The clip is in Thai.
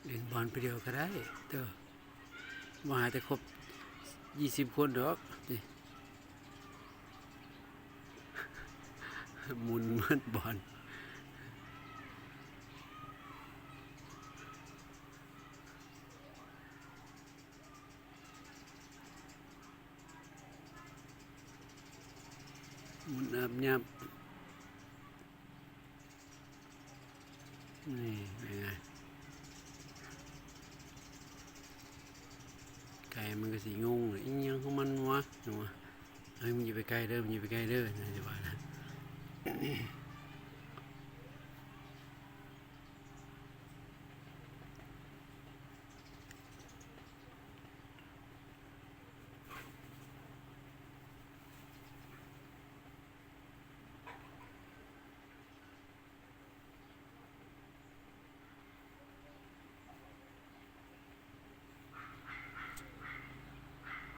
เล่นบอลไปเดียวก็ได้เด้อมาแต่ครบ20 คนดอกนี่หมุนเหมือนบอลหมุนอาบยับนี่เป็นไงไก่มันก็สีงงอีหยังของมันวะหนูเฮ้ยมันอยู่ไปใกล้เด้อมันอยู่ไปใกล้เด้อนะจะว่านะ